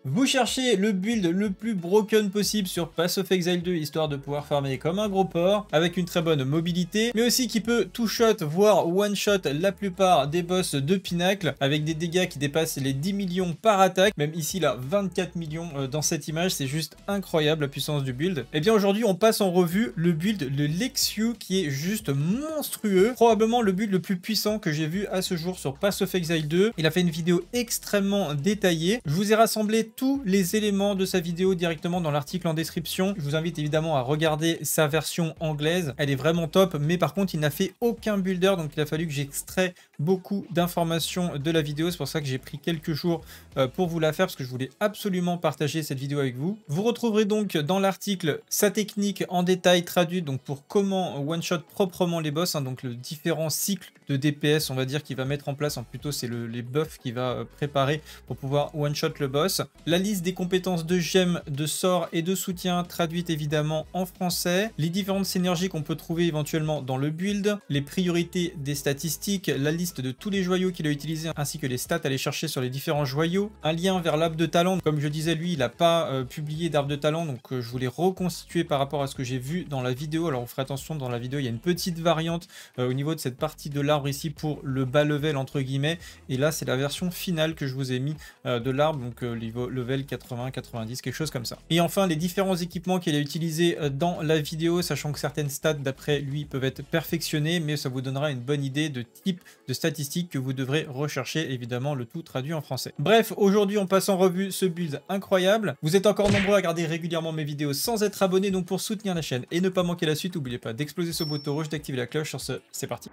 Vous cherchez le build le plus broken possible sur Path of Exile 2, histoire de pouvoir farmer comme un gros porc, avec une très bonne mobilité, mais aussi qui peut two-shot, voire one-shot la plupart des boss de Pinacle, avec des dégâts qui dépassent les 10 millions par attaque, même ici là 24 millions dans cette image, c'est juste incroyable la puissance du build. Et bien aujourd'hui on passe en revue le build de Lexio qui est juste monstrueux, probablement le build le plus puissant que j'ai vu à ce jour sur Path of Exile 2. Il a fait une vidéo extrêmement détaillée, je vous ai rassemblé tous les éléments de sa vidéo directement dans l'article en description. Je vous invite évidemment à regarder sa version anglaise, elle est vraiment top, mais par contre il n'a fait aucun builder, donc il a fallu que j'extrais beaucoup d'informations de la vidéo. C'est pour ça que j'ai pris quelques jours pour vous la faire, parce que je voulais absolument partager cette vidéo avec vous. Vous retrouverez donc dans l'article sa technique en détail traduite, donc pour comment one-shot proprement les boss, donc le différent cycle de DPS on va dire qu'il va mettre en place, plutôt c'est les buffs qu'il va préparer pour pouvoir one-shot le boss. La liste des compétences de gemmes, de sorts et de soutien traduite évidemment en français. Les différentes synergies qu'on peut trouver éventuellement dans le build. Les priorités des statistiques. La liste de tous les joyaux qu'il a utilisés ainsi que les stats à aller chercher sur les différents joyaux. Un lien vers l'arbre de talent. Comme je disais, lui il n'a pas publié d'arbre de talent, donc je voulais reconstituer par rapport à ce que j'ai vu dans la vidéo. Alors on fera attention, dans la vidéo il y a une petite variante au niveau de cette partie de l'arbre ici pour le bas level entre guillemets. Et là c'est la version finale que je vous ai mis de l'arbre, donc level 80, 90, quelque chose comme ça. Et enfin les différents équipements qu'il a utilisés dans la vidéo, sachant que certaines stats d'après lui peuvent être perfectionnées, mais ça vous donnera une bonne idée de type de statistiques que vous devrez rechercher, évidemment le tout traduit en français. Bref, aujourd'hui on passe en revue ce build incroyable. Vous êtes encore nombreux à regarder régulièrement mes vidéos sans être abonnés, donc pour soutenir la chaîne et ne pas manquer la suite, n'oubliez pas d'exploser ce bouton rouge, d'activer la cloche. Sur ce, c'est parti.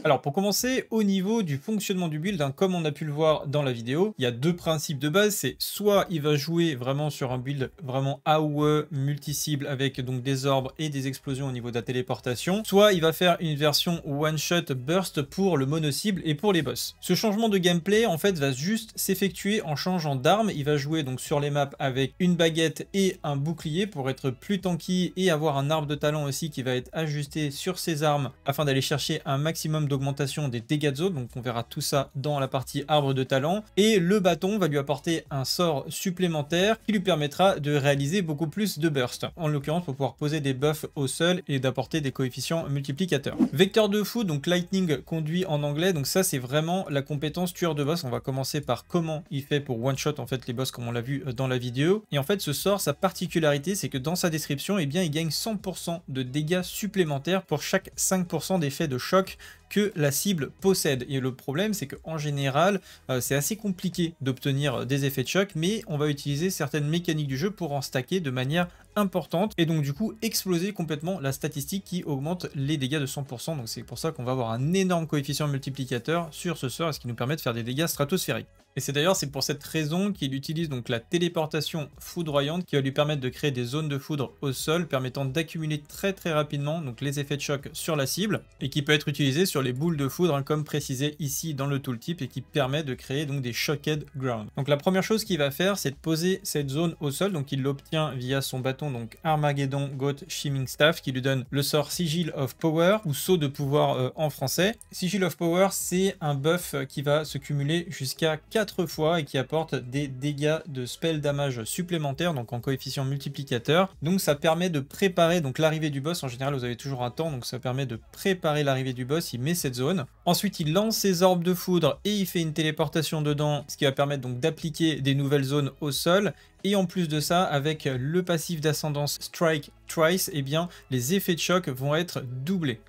Alors pour commencer, au niveau du fonctionnement du build, comme on a pu le voir dans la vidéo, il y a deux principes de base. C'est soit il va jouer vraiment sur un build vraiment AOE multi-cible avec donc des orbes et des explosions au niveau de la téléportation, soit il va faire une version one-shot burst pour le mono-cible et pour les boss. Ce changement de gameplay en fait va juste s'effectuer en changeant d'arme. Il va jouer donc sur les maps avec une baguette et un bouclier pour être plus tanky et avoir un arbre de talent aussi qui va être ajusté sur ses armes afin d'aller chercher un maximum d'augmentation des dégâts de zone. Donc on verra tout ça dans la partie arbre de talent, et le bâton va lui apporter un sort supplémentaire qui lui permettra de réaliser beaucoup plus de burst, en l'occurrence pour pouvoir poser des buffs au sol et d'apporter des coefficients multiplicateurs. Vecteur de fou, donc lightning conduit en anglais, donc ça c'est vraiment la compétence tueur de boss. On va commencer par comment il fait pour one shot en fait les boss comme on l'a vu dans la vidéo. Et en fait ce sort, sa particularité c'est que dans sa description, eh bien il gagne 100% de dégâts supplémentaires pour chaque 5% d'effet de choc que la cible possède. Et le problème c'est qu'en général c'est assez compliqué d'obtenir des effets de choc, mais on va utiliser certaines mécaniques du jeu pour en stacker de manière importante et donc du coup exploser complètement la statistique qui augmente les dégâts de 100%. Donc c'est pour ça qu'on va avoir un énorme coefficient multiplicateur sur ce sort, ce qui nous permet de faire des dégâts stratosphériques. Et c'est d'ailleurs pour cette raison qu'il utilise donc la téléportation foudroyante qui va lui permettre de créer des zones de foudre au sol permettant d'accumuler très rapidement donc les effets de choc sur la cible, et qui peut être utilisé sur les boules de foudre comme précisé ici dans le tooltip, et qui permet de créer donc des shocked ground. Donc la première chose qu'il va faire c'est de poser cette zone au sol, donc il l'obtient via son bâton donc Armageddon Goat Shimming Staff qui lui donne le sort Sigil of Power, ou saut de pouvoir en français. Sigil of Power c'est un buff qui va se cumuler jusqu'à 4 fois et qui apporte des dégâts de spell damage supplémentaires, donc en coefficient multiplicateur. Donc ça permet de préparer donc l'arrivée du boss. En général vous avez toujours un temps, donc ça permet de préparer l'arrivée du boss. Il met cette zone, ensuite il lance ses orbes de foudre et il fait une téléportation dedans, ce qui va permettre donc d'appliquer des nouvelles zones au sol. Et en plus de ça, avec le passif d'ascendance Strike Twice, eh bien les effets de choc vont être doublés.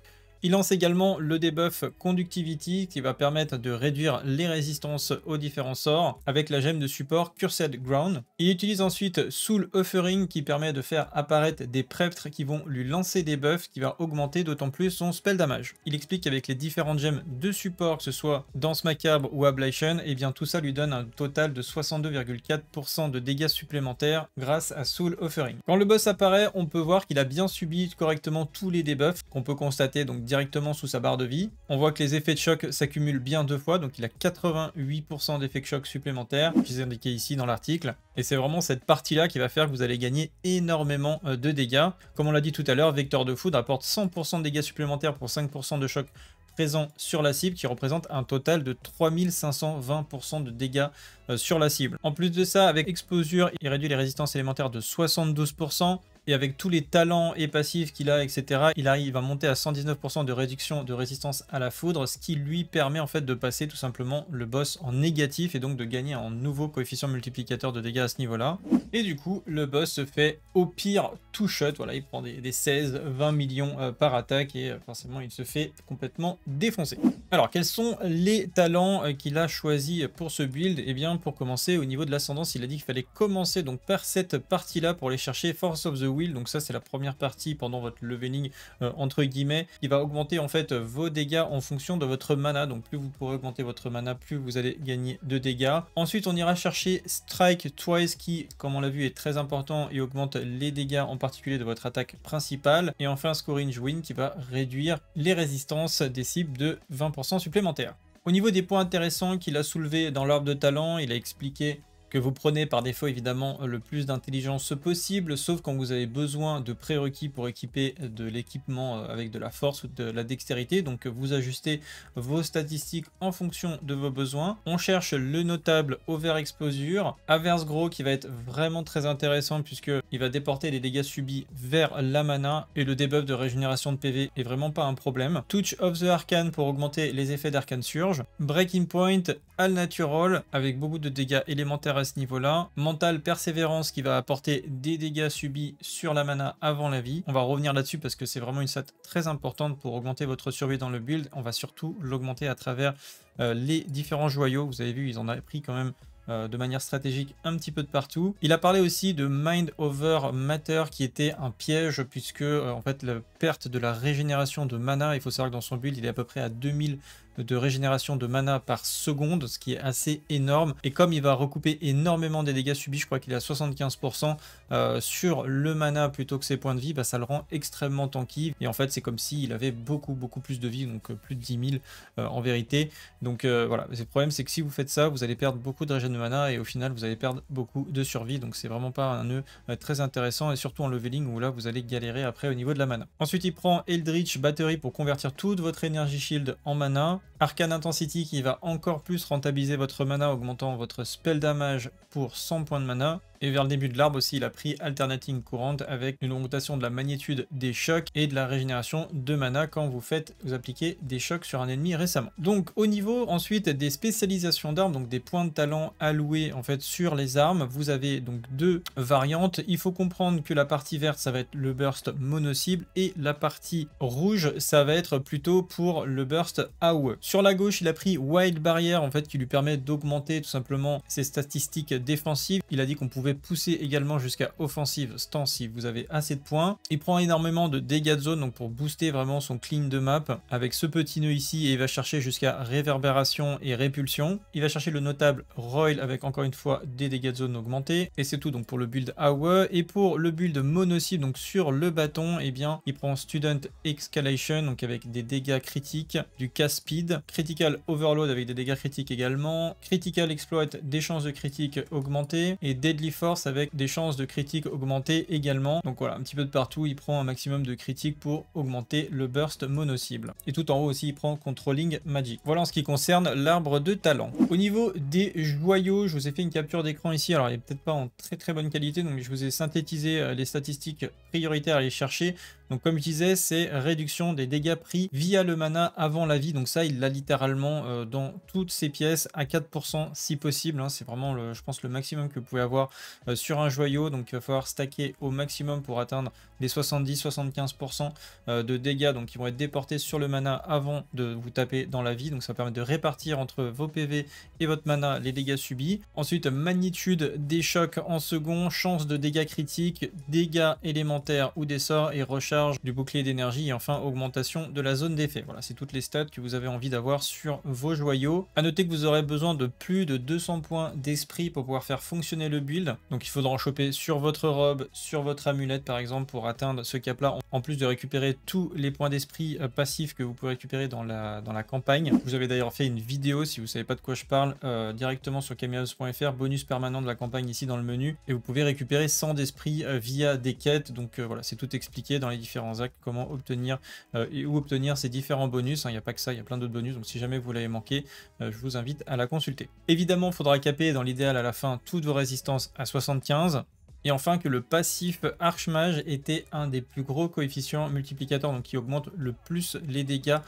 Il lance également le debuff Conductivity qui va permettre de réduire les résistances aux différents sorts avec la gemme de support Cursed Ground. Il utilise ensuite Soul Offering qui permet de faire apparaître des prêtres qui vont lui lancer des buffs qui va augmenter d'autant plus son spell damage. Il explique qu'avec les différentes gemmes de support, que ce soit Danse Macabre ou Ablation, et bien tout ça lui donne un total de 62,4% de dégâts supplémentaires grâce à Soul Offering. Quand le boss apparaît, on peut voir qu'il a bien subi correctement tous les debuffs qu'on peut constater donc directement sous sa barre de vie. On voit que les effets de choc s'accumulent bien 2 fois, donc il a 88% d'effets de choc supplémentaires, qui est indiqué ici dans l'article. Et c'est vraiment cette partie-là qui va faire que vous allez gagner énormément de dégâts. Comme on l'a dit tout à l'heure, Vecteur de Foudre apporte 100% de dégâts supplémentaires pour 5% de choc présent sur la cible qui représente un total de 3520% de dégâts sur la cible. En plus de ça, avec Exposure, il réduit les résistances élémentaires de 72%. Et avec tous les talents et passifs qu'il a, etc., il arrive à monter à 119% de réduction de résistance à la foudre, ce qui lui permet en fait de passer tout simplement le boss en négatif et donc de gagner un nouveau coefficient multiplicateur de dégâts à ce niveau-là. Et du coup, le boss se fait au pire two shot, voilà, il prend des 16-20 millions par attaque et forcément il se fait complètement défoncer. Alors, quels sont les talents qu'il a choisi pour ce build? Eh bien, pour commencer, au niveau de l'ascendance, il a dit qu'il fallait commencer donc par cette partie-là pour aller chercher Force of the Will. Donc ça, c'est la première partie pendant votre leveling entre guillemets. Il va augmenter en fait vos dégâts en fonction de votre mana. Donc plus vous pourrez augmenter votre mana, plus vous allez gagner de dégâts. Ensuite, on ira chercher Strike Twice qui, comme on l'a vu, est très important et augmente les dégâts en particulier de votre attaque principale. Et enfin, Scourge Wind qui va réduire les résistances des cibles de 20% supplémentaires. Au niveau des points intéressants qu'il a soulevés dans l'arbre de talent, il a expliqué que vous prenez par défaut évidemment le plus d'intelligence possible, sauf quand vous avez besoin de prérequis pour équiper de l'équipement avec de la force ou de la dextérité. Donc vous ajustez vos statistiques en fonction de vos besoins. On cherche le notable Overexposure, Averse Grow qui va être vraiment très intéressant puisqu'il va déporter les dégâts subis vers la mana et le debuff de régénération de PV est vraiment pas un problème. Touch of the Arcane pour augmenter les effets d'Arcane Surge, Breaking Point, All Natural avec beaucoup de dégâts élémentaires à ce niveau-là. Mental Persévérance qui va apporter des dégâts subis sur la mana avant la vie. On va revenir là-dessus parce que c'est vraiment une stat très importante pour augmenter votre survie dans le build. On va surtout l'augmenter à travers les différents joyaux. Vous avez vu, ils en ont pris quand même de manière stratégique un petit peu de partout. Il a parlé aussi de Mind Over Matter qui était un piège puisque en fait la perte de la régénération de mana, il faut savoir que dans son build il est à peu près à 2000 de régénération de mana par seconde, ce qui est assez énorme. Et comme il va recouper énormément des dégâts subis, je crois qu'il est à 75% sur le mana plutôt que ses points de vie, bah, ça le rend extrêmement tanky. Et en fait, c'est comme s'il avait beaucoup plus de vie, donc plus de 10 000 en vérité. Donc voilà, le problème c'est que si vous faites ça, vous allez perdre beaucoup de régène de mana et au final, vous allez perdre beaucoup de survie. Donc c'est vraiment pas un nœud très intéressant et surtout en leveling où là, vous allez galérer après au niveau de la mana. Ensuite, il prend Eldritch Battery pour convertir toute votre énergie shield en mana. Arcane Intensity qui va encore plus rentabiliser votre mana, augmentant votre spell damage pour 100 points de mana. Et vers le début de l'arbre aussi, il a pris Alternating Current avec une augmentation de la magnitude des chocs et de la régénération de mana quand vous appliquez des chocs sur un ennemi récemment. Donc au niveau ensuite des spécialisations d'armes, donc des points de talent alloués en fait sur les armes, vous avez donc deux variantes. Il faut comprendre que la partie verte, ça va être le burst mono-cible et la partie rouge, ça va être plutôt pour le burst AOE. Sur la gauche, il a pris Wild Barrier en fait qui lui permet d'augmenter tout simplement ses statistiques défensives. Il a dit qu'on pouvait pousser également jusqu'à offensive stance si vous avez assez de points. Il prend énormément de dégâts de zone donc pour booster vraiment son clean de map avec ce petit nœud ici et il va chercher jusqu'à réverbération et répulsion. Il va chercher le notable Roil avec encore une fois des dégâts de zone augmentés et c'est tout donc pour le build AOE. Et pour le build mono-cible donc sur le bâton, et bien il prend Student Escalation donc avec des dégâts critiques, du cast speed, Critical Overload avec des dégâts critiques également, Critical Exploit des chances de critique augmentées et Deadly Force avec des chances de critique augmentées également. Donc voilà, un petit peu de partout, il prend un maximum de critiques pour augmenter le burst mono-cible. Et tout en haut aussi, il prend Controlling Magic. Voilà en ce qui concerne l'arbre de talent. Au niveau des joyaux, je vous ai fait une capture d'écran ici. Alors, il n'est peut-être pas en très bonne qualité, donc je vous ai synthétisé les statistiques prioritaires à aller chercher. Donc comme je disais, c'est réduction des dégâts pris via le mana avant la vie. Donc ça, il l'a littéralement dans toutes ses pièces à 4% si possible. Hein. C'est vraiment, je pense, le maximum que vous pouvez avoir sur un joyau. Donc il va falloir stacker au maximum pour atteindre les 70-75% de dégâts donc qui vont être déportés sur le mana avant de vous taper dans la vie. Donc ça permet de répartir entre vos PV et votre mana les dégâts subis. Ensuite, magnitude des chocs en second, chance de dégâts critiques, dégâts élémentaires ou des sorts et recharge du bouclier d'énergie et enfin augmentation de la zone d'effet. Voilà, c'est toutes les stats que vous avez envie d'avoir sur vos joyaux. À noter que vous aurez besoin de plus de 200 points d'esprit pour pouvoir faire fonctionner le build. Donc il faudra en choper sur votre robe, sur votre amulette par exemple pour atteindre ce cap là, en plus de récupérer tous les points d'esprit passifs que vous pouvez récupérer dans la campagne. Vous avez d'ailleurs fait une vidéo, si vous savez pas de quoi je parle, directement sur cameos.fr, bonus permanent de la campagne ici dans le menu, et vous pouvez récupérer 100 d'esprit via des quêtes. Donc voilà, c'est tout expliqué dans les différents différents actes, comment obtenir et où obtenir ces différents bonus. Il n'y a pas que ça, il y a plein d'autres bonus, donc si jamais vous l'avez manqué, je vous invite à la consulter. Évidemment, il faudra caper dans l'idéal à la fin toutes vos résistances à 75. Et enfin que le passif Archmage était un des plus gros coefficients multiplicateurs, donc qui augmente le plus les dégâts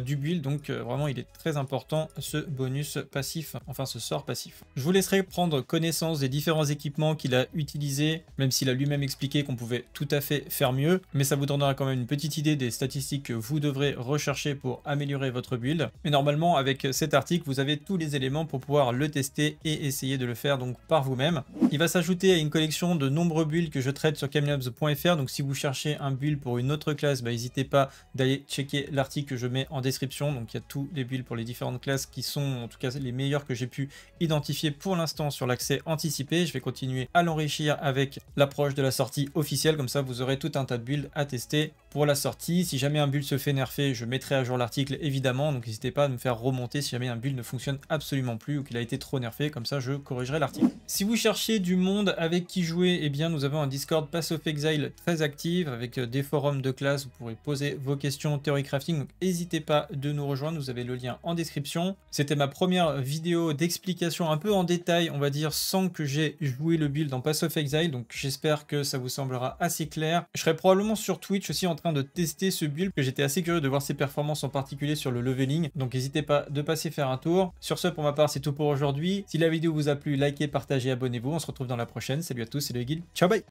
du build. Donc vraiment il est très important ce bonus passif, enfin ce sort passif. Je vous laisserai prendre connaissance des différents équipements qu'il a utilisés, même s'il a lui-même expliqué qu'on pouvait tout à fait faire mieux. Mais ça vous donnera quand même une petite idée des statistiques que vous devrez rechercher pour améliorer votre build. Mais normalement avec cet article vous avez tous les éléments pour pouvoir le tester et essayer de le faire donc par vous-même. Il va s'ajouter à une collection de nombreux builds que je traite sur Camlabs.fr, donc si vous cherchez un build pour une autre classe, n'hésitez pas d'aller checker l'article que je mets en description. Donc il y a tous les builds pour les différentes classes qui sont en tout cas les meilleurs que j'ai pu identifier pour l'instant sur l'accès anticipé. Je vais continuer à l'enrichir avec l'approche de la sortie officielle, comme ça vous aurez tout un tas de builds à tester pour la sortie. Si jamais un build se fait nerfer, je mettrai à jour l'article évidemment, donc n'hésitez pas à me faire remonter si jamais un build ne fonctionne absolument plus ou qu'il a été trop nerfé, comme ça je corrigerai l'article. Si vous cherchez du monde avec qui jouer, eh bien nous avons un Discord Pass of Exile très actif avec des forums de classe, vous pourrez poser vos questions Theory Crafting, donc n'hésitez pas de nous rejoindre, vous avez le lien en description. C'était ma première vidéo d'explication un peu en détail, on va dire, sans que j'ai joué le build en Pass of Exile, donc j'espère que ça vous semblera assez clair. Je serai probablement sur Twitch aussi en train de tester ce build, que j'étais assez curieux de voir ses performances en particulier sur le leveling, donc n'hésitez pas de passer faire un tour. Sur ce, pour ma part, c'est tout pour aujourd'hui. Si la vidéo vous a plu, likez, partagez, abonnez-vous, on se retrouve dans la prochaine. Salut à tous, c'est le Guild, ciao bye.